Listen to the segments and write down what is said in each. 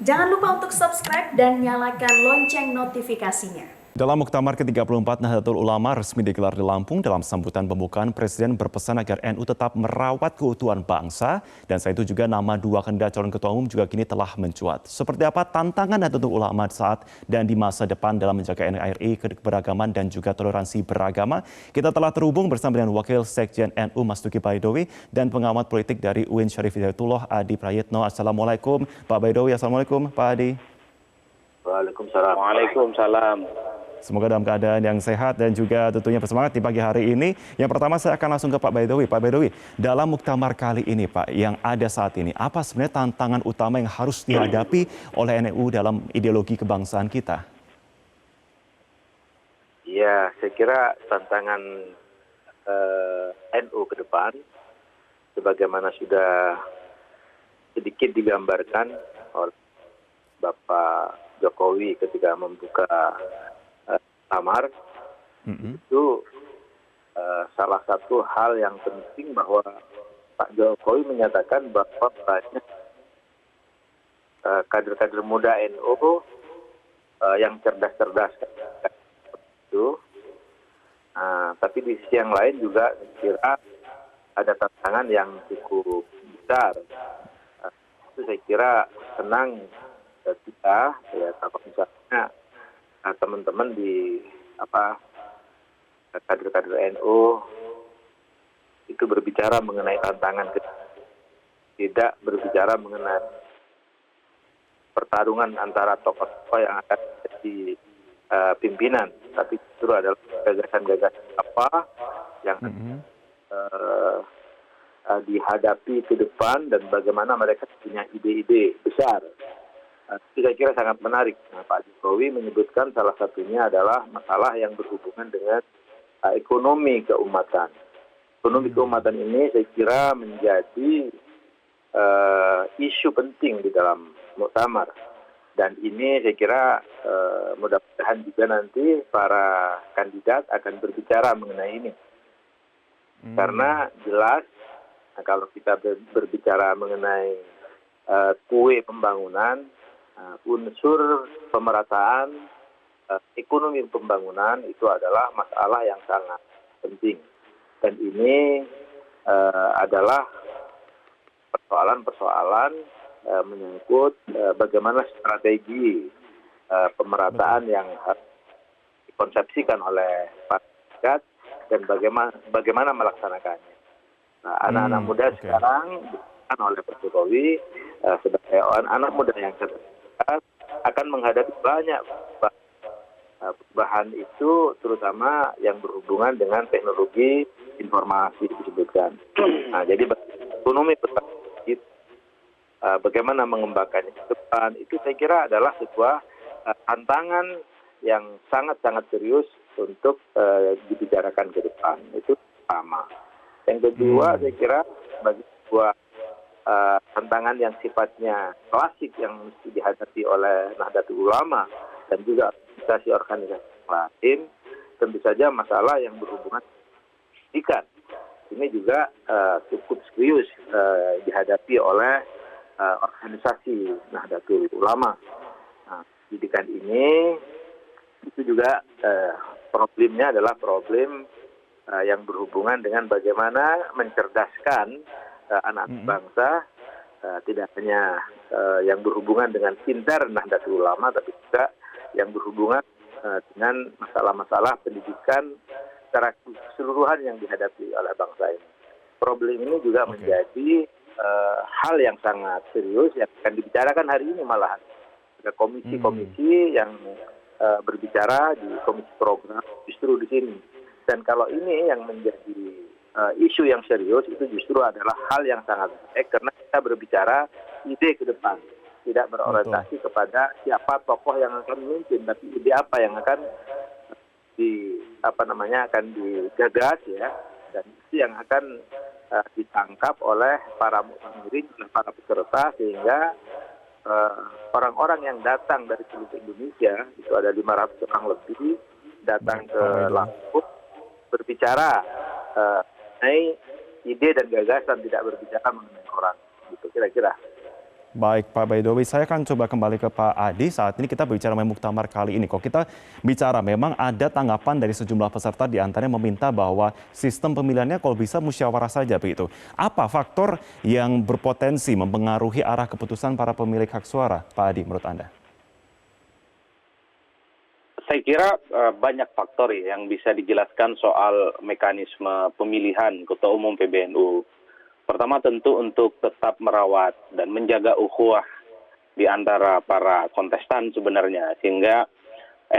Jangan lupa untuk subscribe dan nyalakan lonceng notifikasinya. Dalam Muktamar ke-34 Nahdlatul Ulama resmi digelar di Lampung, dalam sambutan pembukaan, Presiden berpesan agar NU tetap merawat keutuhan bangsa, dan selain itu juga nama dua kandidat calon ketua umum juga kini telah mencuat. Seperti apa tantangan Nahdlatul Ulama saat dan di masa depan dalam menjaga NKRI, keberagaman dan juga toleransi beragama? Kita telah terhubung bersama dengan Wakil Sekjen NU Mas Duki Baidowi dan pengamat politik dari UIN Syarif Hidayatullah Adi Prayitno. Assalamualaikum Pak Baidowi. Assalamualaikum Pak Adi. Waalaikumsalam. Waalaikumsalam. Semoga dalam keadaan yang sehat dan juga tentunya bersemangat di pagi hari ini. Yang pertama saya akan langsung ke Pak Baidowi. Pak Baidowi, dalam muktamar kali ini Pak, yang ada saat ini, apa sebenarnya tantangan utama yang harus dihadapi oleh NU dalam ideologi kebangsaan kita? Ya, saya kira tantangan NU ke depan, sebagaimana sudah sedikit digambarkan oleh Bapak Jokowi ketika membuka Muktamar, itu salah satu hal yang penting bahwa Pak Jokowi menyatakan bahwa banyak kader-kader muda NU yang cerdas-cerdas itu, tapi di sisi yang lain juga kira ada tantangan yang cukup besar. Itu saya kira senang kita, ya, kalau misalnya teman-teman di kader-kader NU itu berbicara mengenai tantangan, tidak berbicara mengenai pertarungan antara tokoh-tokoh yang akan jadi pimpinan, tapi justru adalah gagasan-gagasan apa yang dihadapi ke depan dan bagaimana mereka punya ide-ide besar. Saya kira sangat menarik. Pak Jokowi menyebutkan salah satunya adalah masalah yang berhubungan dengan ekonomi keumatan. Ekonomi keumatan ini saya kira menjadi isu penting di dalam muktamar. Dan ini saya kira mudah-mudahan juga nanti para kandidat akan berbicara mengenai ini. Karena jelas kalau kita berbicara mengenai kue pembangunan, unsur pemerataan ekonomi pembangunan itu adalah masalah yang sangat penting. Dan ini adalah persoalan-persoalan menyangkut bagaimana strategi pemerataan yang harus dikonsepsikan oleh para kandidat dan bagaimana melaksanakannya. Nah, anak-anak muda sekarang diberikan oleh Pak Jokowi sebagai anak muda yang cerdas akan menghadapi banyak perubahan itu, terutama yang berhubungan dengan teknologi informasi disebutkan. Nah, jadi ekonomi bagaimana mengembangkannya ke depan itu saya kira adalah sebuah tantangan yang sangat-sangat serius untuk dibicarakan ke depan. Itu pertama. Yang kedua, saya kira bagi sebuah tantangan yang sifatnya klasik yang mesti dihadapi oleh Nahdlatul Ulama dan juga organisasi-organisasi lain, tentu saja masalah yang berhubungan dengan pendidikan. Ini juga cukup serius dihadapi oleh organisasi Nahdlatul Ulama. Nah, pendidikan ini itu juga problemnya adalah problem yang berhubungan dengan bagaimana mencerdaskan anak bangsa, tidak hanya yang berhubungan dengan pintar Nahdlatul Ulama, tapi juga yang berhubungan dengan masalah-masalah pendidikan secara keseluruhan yang dihadapi oleh bangsa ini. Problem ini juga menjadi hal yang sangat serius yang akan dibicarakan hari ini malahan. Ada komisi-komisi yang berbicara di komisi program justru di sini. Dan kalau ini yang menjadi isu yang serius, itu justru adalah hal yang sangat baik karena kita berbicara ide ke depan, tidak berorientasi kepada siapa tokoh yang akan memimpin, tapi ide apa yang akan akan digagas, ya, dan itu yang akan ditangkap oleh para muhadirin, oleh para peserta, sehingga orang-orang yang datang dari seluruh Indonesia, itu ada 500 orang lebih, datang ke Lampung berbicara mengenai ide dan gagasan, tidak berbicara mengenai orang, gitu kira-kira. Baik Pak Baidowi, saya akan coba kembali ke Pak Adi. Saat ini kita berbicara mengenai muktamar kali ini. Kok kita bicara memang ada tanggapan dari sejumlah peserta di antaranya meminta bahwa sistem pemilihannya kalau bisa musyawarah saja begitu. Apa faktor yang berpotensi mempengaruhi arah keputusan para pemilik hak suara, Pak Adi, menurut Anda? Saya kira banyak faktor ya yang bisa dijelaskan soal mekanisme pemilihan Ketua Umum PBNU. Pertama tentu untuk tetap merawat dan menjaga ukhuwah di antara para kontestan sebenarnya. Sehingga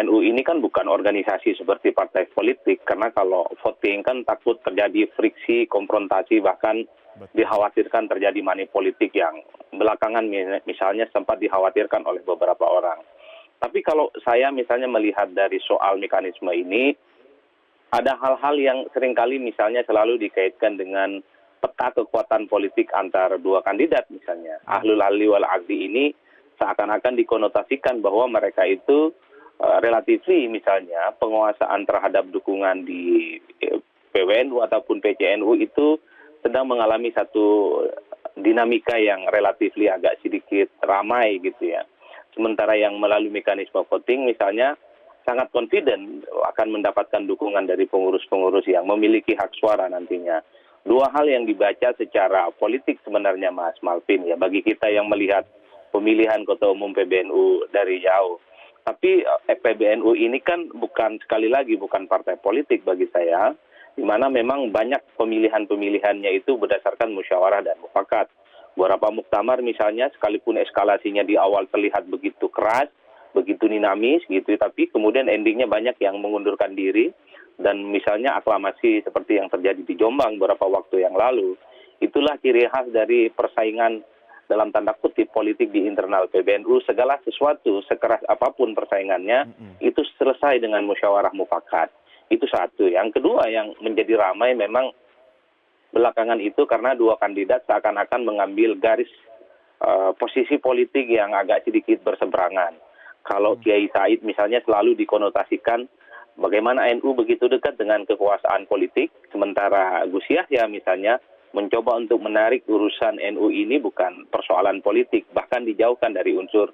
NU ini kan bukan organisasi seperti partai politik, karena kalau voting kan takut terjadi friksi, konfrontasi, bahkan dikhawatirkan terjadi money politik yang belakangan misalnya sempat dikhawatirkan oleh beberapa orang. Tapi kalau saya misalnya melihat dari soal mekanisme ini, ada hal-hal yang seringkali misalnya selalu dikaitkan dengan peta kekuatan politik antara dua kandidat misalnya. Ahlul halli wal aqdi ini seakan-akan dikonotasikan bahwa mereka itu relatifly misalnya penguasaan terhadap dukungan di PWNU ataupun PCNU itu sedang mengalami satu dinamika yang relatifly agak sedikit ramai gitu ya. Sementara yang melalui mekanisme voting misalnya sangat confident akan mendapatkan dukungan dari pengurus-pengurus yang memiliki hak suara nantinya. Dua hal yang dibaca secara politik sebenarnya Mas Malvin ya, bagi kita yang melihat pemilihan Ketua Umum PBNU dari jauh. Tapi PBNU ini kan sekali lagi bukan partai politik bagi saya, di mana memang banyak pemilihan-pemilihannya itu berdasarkan musyawarah dan mufakat. Beberapa muktamar misalnya sekalipun eskalasinya di awal terlihat begitu keras, begitu dinamis gitu, tapi kemudian endingnya banyak yang mengundurkan diri. Dan misalnya aklamasi seperti yang terjadi di Jombang beberapa waktu yang lalu, itulah ciri khas dari persaingan dalam tanda kutip politik di internal PBNU. Segala sesuatu sekeras apapun persaingannya itu selesai dengan musyawarah mufakat. Itu satu. Yang kedua yang menjadi ramai memang belakangan itu karena dua kandidat seakan-akan mengambil garis posisi politik yang agak sedikit berseberangan. Kalau Kiai Said misalnya selalu dikonotasikan bagaimana NU begitu dekat dengan kekuasaan politik, sementara Gus Yahya misalnya mencoba untuk menarik urusan NU ini bukan persoalan politik, bahkan dijauhkan dari unsur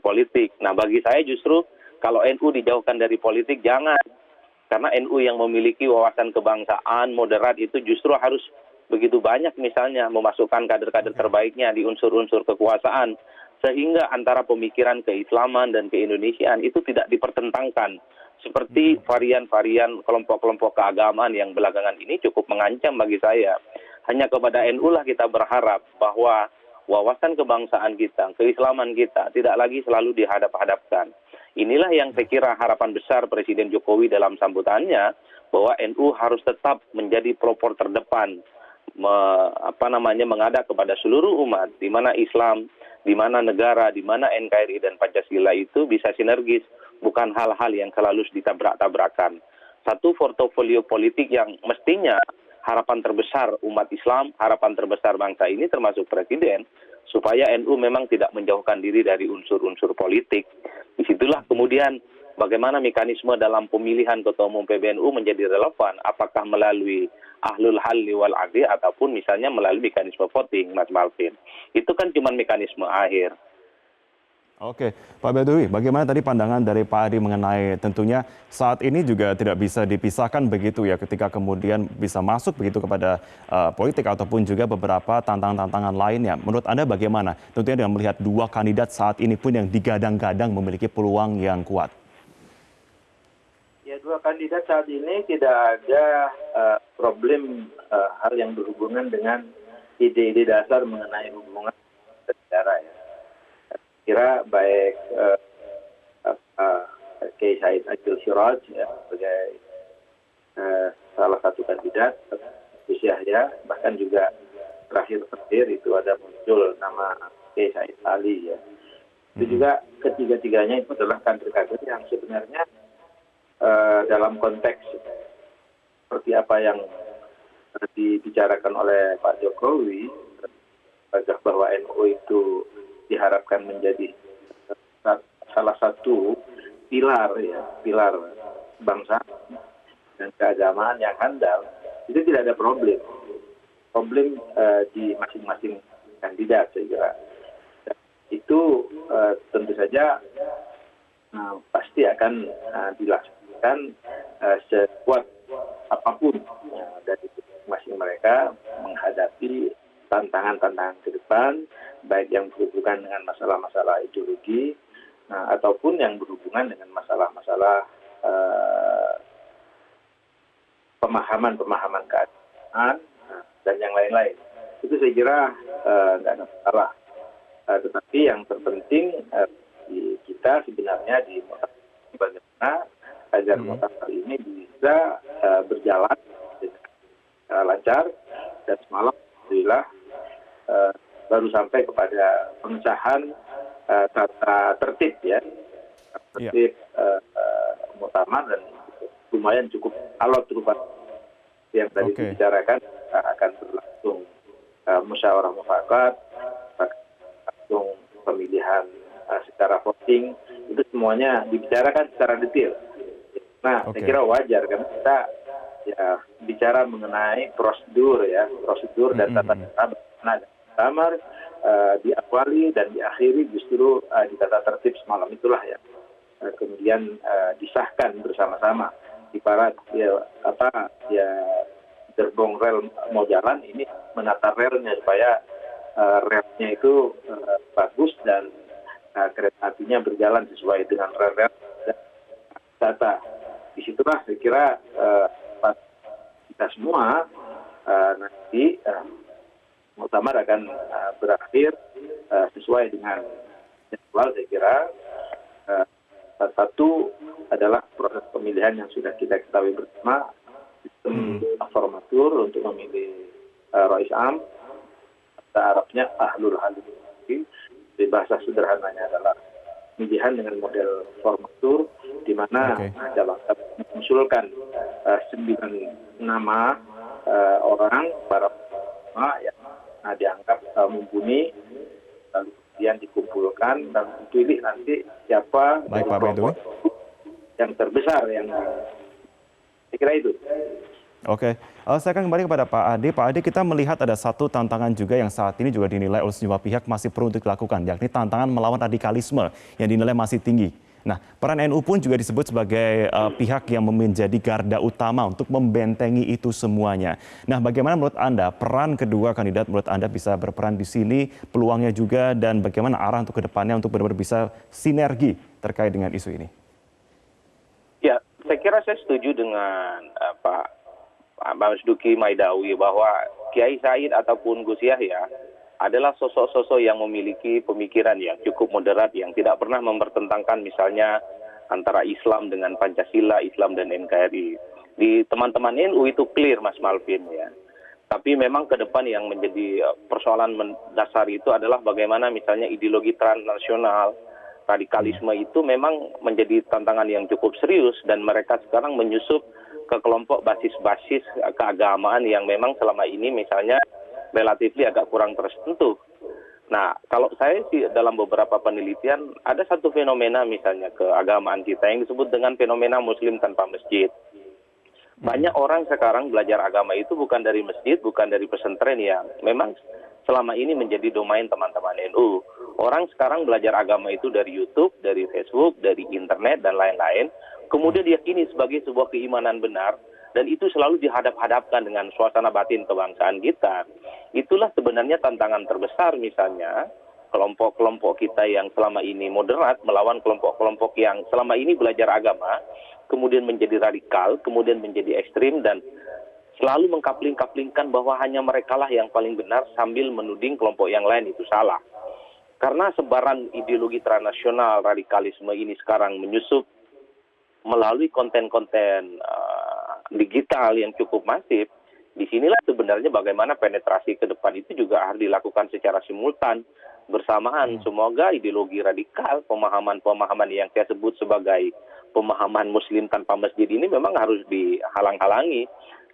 politik. Nah bagi saya justru kalau NU dijauhkan dari politik jangan, karena NU yang memiliki wawasan kebangsaan moderat itu justru harus begitu banyak misalnya memasukkan kader-kader terbaiknya di unsur-unsur kekuasaan, sehingga antara pemikiran keislaman dan keindonesiaan itu tidak dipertentangkan. Seperti varian-varian kelompok-kelompok keagamaan yang belakangan ini cukup mengancam bagi saya. Hanya kepada NU lah kita berharap bahwa wawasan kebangsaan kita, keislaman kita tidak lagi selalu dihadap-hadapkan. Inilah yang saya kira harapan besar Presiden Jokowi dalam sambutannya, bahwa NU harus tetap menjadi pelopor terdepan, mengada kepada seluruh umat, di mana Islam, di mana negara, di mana NKRI dan Pancasila itu bisa sinergis, bukan hal-hal yang selalu ditabrak-tabrakan. Satu portofolio politik yang mestinya harapan terbesar umat Islam, harapan terbesar bangsa ini termasuk Presiden, supaya NU memang tidak menjauhkan diri dari unsur-unsur politik. Disitulah kemudian bagaimana mekanisme dalam pemilihan Ketua Umum PBNU menjadi relevan, apakah melalui ahlul halli wal aqdi ataupun misalnya melalui mekanisme voting, Mas Malvin. Itu kan cuma mekanisme akhir. Oke, Pak Baidowi, bagaimana tadi pandangan dari Pak Adi mengenai tentunya saat ini juga tidak bisa dipisahkan begitu ya ketika kemudian bisa masuk begitu kepada politik ataupun juga beberapa tantangan-tantangan lainnya. Menurut Anda bagaimana? Tentunya dengan melihat dua kandidat saat ini pun yang digadang-gadang memiliki peluang yang kuat. Ya, dua kandidat saat ini tidak ada problem hal yang berhubungan dengan ide-ide dasar mengenai hubungan negara ya. Kira baik Kiai Said Agil Siraj ya, sebagai salah satu kandidat, Gus Yahya, bahkan juga terakhir itu ada muncul nama Kiai Said Ali ya. Itu juga ketiga-tiganya itu adalah kader-kader yang sebenarnya dalam konteks seperti apa yang dibicarakan oleh Pak Jokowi, bahwa NU itu diharapkan menjadi salah satu pilar bangsa dan keagamaan yang handal, itu tidak ada problem di masing-masing kandidat saya kira. itu tentu saja pasti akan dilaksanakan sekuat apapun dari masing mereka menghadapi tantangan-tantangan ke depan, baik yang berhubungan dengan masalah-masalah ideologi ataupun yang berhubungan dengan masalah-masalah pemahaman-pemahaman keagamaan dan yang lain-lain. Itu saya kira nggak ada masalah. Tetapi yang terpenting di kita sebenarnya di Muktamar bagaimana agar Muktamar ini bisa berjalan dengan lancar, dan semalam alhamdulillah baru sampai kepada pengesahan tata tertib ya, tertib Muktamar, dan lumayan cukup alot rupanya yang tadi dibicarakan akan berlangsung musyawarah mufakat, langsung pemilihan secara voting, itu semuanya dibicarakan secara detail. Nah, saya kira wajar karena kita ya bicara mengenai prosedur dan tata cara bagaimana Muktamar diawali dan diakhiri justru di tata tertib semalam itulah ya kemudian disahkan bersama-sama. Ibarat gerbong rel mau jalan, ini menata relnya supaya relnya itu bagus dan kereta apinya berjalan sesuai dengan rel-rel dan data. Disitulah saya kira kita semua nanti Muktamar akan berakhir sesuai dengan jadwal. Saya kira satu adalah proses pemilihan yang sudah kita ketahui bersama, sistem formatur untuk memilih Rais Am, bahasa Arabnya Ahlul Halil. Di bahasa sederhananya adalah pemilihan dengan model formatur, di mana dalam mengusulkan 9 nama orang para ulama yang dianggap mumpuni, lalu kemudian dikumpulkan dan dipilih nanti siapa dari kelompok yang terbesar yang saya kira itu. Oke, saya akan kembali kepada Pak Ade. Pak Ade, kita melihat ada satu tantangan juga yang saat ini juga dinilai oleh sejumlah pihak masih perlu untuk dilakukan, yakni tantangan melawan radikalisme yang dinilai masih tinggi. Nah, peran NU pun juga disebut sebagai pihak yang menjadi garda utama untuk membentengi itu semuanya. Nah, bagaimana menurut Anda peran kedua kandidat menurut Anda bisa berperan di sini, peluangnya juga, dan bagaimana arah untuk kedepannya untuk benar-benar bisa sinergi terkait dengan isu ini? Ya, saya kira saya setuju dengan Pak Duki Maidawi bahwa Kiai Said ataupun Gus Yahya adalah sosok-sosok yang memiliki pemikiran yang cukup moderat, yang tidak pernah mempertentangkan misalnya antara Islam dengan Pancasila, Islam dan NKRI. Di teman-teman NU itu clear, Mas Malvin ya. Tapi memang ke depan yang menjadi persoalan mendasar itu adalah bagaimana misalnya ideologi transnasional, radikalisme itu memang menjadi tantangan yang cukup serius, dan mereka sekarang menyusup ke kelompok basis-basis keagamaan yang memang selama ini misalnya relatif agak kurang tersentuh. Nah, kalau saya sih dalam beberapa penelitian ada satu fenomena misalnya keagamaan kita yang disebut dengan fenomena Muslim tanpa masjid. Banyak orang sekarang belajar agama itu bukan dari masjid, bukan dari pesantren yang memang selama ini menjadi domain teman-teman NU. Orang sekarang belajar agama itu dari YouTube, dari Facebook, dari internet, dan lain-lain. Kemudian diyakini sebagai sebuah keimanan benar, dan itu selalu dihadap-hadapkan dengan suasana batin kebangsaan kita. Itulah sebenarnya tantangan terbesar misalnya kelompok-kelompok kita yang selama ini moderat melawan kelompok-kelompok yang selama ini belajar agama, kemudian menjadi radikal, kemudian menjadi ekstrim, dan selalu mengkapling-kaplingkan bahwa hanya merekalah yang paling benar sambil menuding kelompok yang lain itu salah. Karena sebaran ideologi transnasional radikalisme ini sekarang menyusup melalui konten-konten digital yang cukup masif, disinilah sebenarnya bagaimana penetrasi ke depan itu juga harus dilakukan secara simultan, bersamaan. Semoga ideologi radikal, pemahaman-pemahaman yang saya sebut sebagai pemahaman Muslim tanpa masjid ini memang harus dihalang-halangi.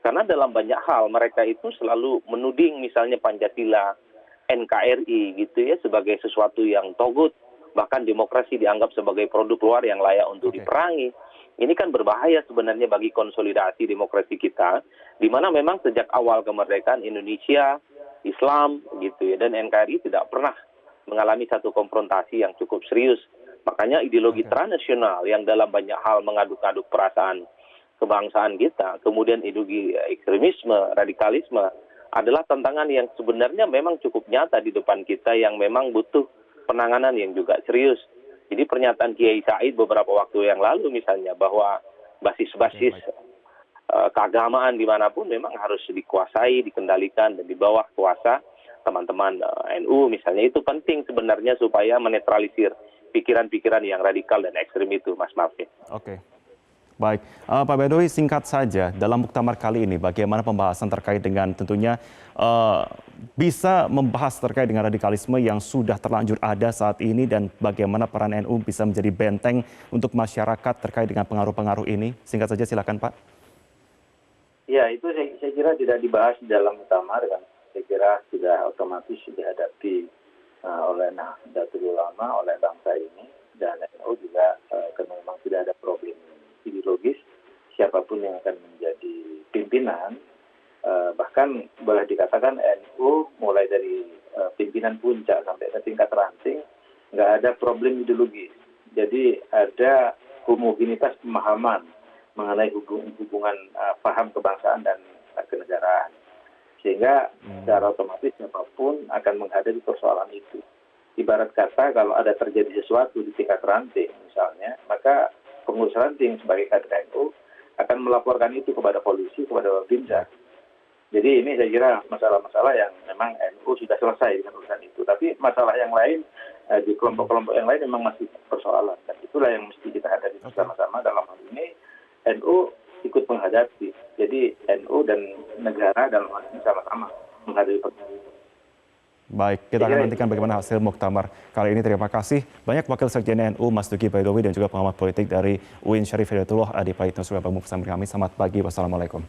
Karena dalam banyak hal mereka itu selalu menuding misalnya Pancasila, NKRI gitu ya sebagai sesuatu yang togut, bahkan demokrasi dianggap sebagai produk luar yang layak untuk diperangi. Ini kan berbahaya sebenarnya bagi konsolidasi demokrasi kita, di mana memang sejak awal kemerdekaan Indonesia, Islam gitu ya, dan NKRI tidak pernah mengalami satu konfrontasi yang cukup serius. Makanya ideologi transnasional yang dalam banyak hal mengaduk-aduk perasaan kebangsaan kita, kemudian ideologi ekstremisme, radikalisme, adalah tantangan yang sebenarnya memang cukup nyata di depan kita yang memang butuh penanganan yang juga serius. Jadi pernyataan Kiai Said beberapa waktu yang lalu misalnya bahwa basis-basis keagamaan dimanapun memang harus dikuasai, dikendalikan, dan di bawah kuasa teman-teman NU misalnya. Itu penting sebenarnya supaya menetralisir pikiran-pikiran yang radikal dan ekstrem itu, Mas Marvin. Oke. Baik, Pak Badowi, singkat saja, dalam muktamar kali ini bagaimana pembahasan terkait dengan tentunya bisa membahas terkait dengan radikalisme yang sudah terlanjur ada saat ini dan bagaimana peran NU bisa menjadi benteng untuk masyarakat terkait dengan pengaruh-pengaruh ini? Singkat saja, silakan Pak. Ya, itu saya kira tidak dibahas di dalam muktamar kan. Saya kira sudah otomatis dihadapi oleh Nahdlatul Ulama, oleh bangsa ini, dan NU juga karena memang tidak ada problem ideologis, siapapun yang akan menjadi pimpinan, bahkan boleh dikatakan NU mulai dari pimpinan puncak sampai ke tingkat ranting, nggak ada problem ideologis. Jadi ada homogenitas pemahaman mengenai hubungan paham kebangsaan dan kenegaraan. Sehingga secara otomatis siapapun akan menghadapi persoalan itu. Ibarat kata kalau ada terjadi sesuatu di tingkat ranting misalnya, maka pengurus ranting sebagai kader NU akan melaporkan itu kepada polisi, kepada Babinsa. Jadi ini saya kira masalah-masalah yang memang NU sudah selesai dengan urusan itu. Tapi masalah yang lain di kelompok-kelompok yang lain memang masih persoalan. Dan itulah yang mesti kita hadapi bersama-sama. Dalam hal ini NU ikut menghadapi. Jadi NU dan negara dalam hal ini sama-sama menghadapi persoalan. Baik, kita akan nantikan bagaimana hasil muktamar kali ini. Terima kasih banyak Wakil Sekjen NU Mas Duki Baidlawi dan juga pengamat politik dari UIN Syarif Hidayatullah Adi Praitno sudah bergabung bersama kami. Selamat pagi, wassalamualaikum.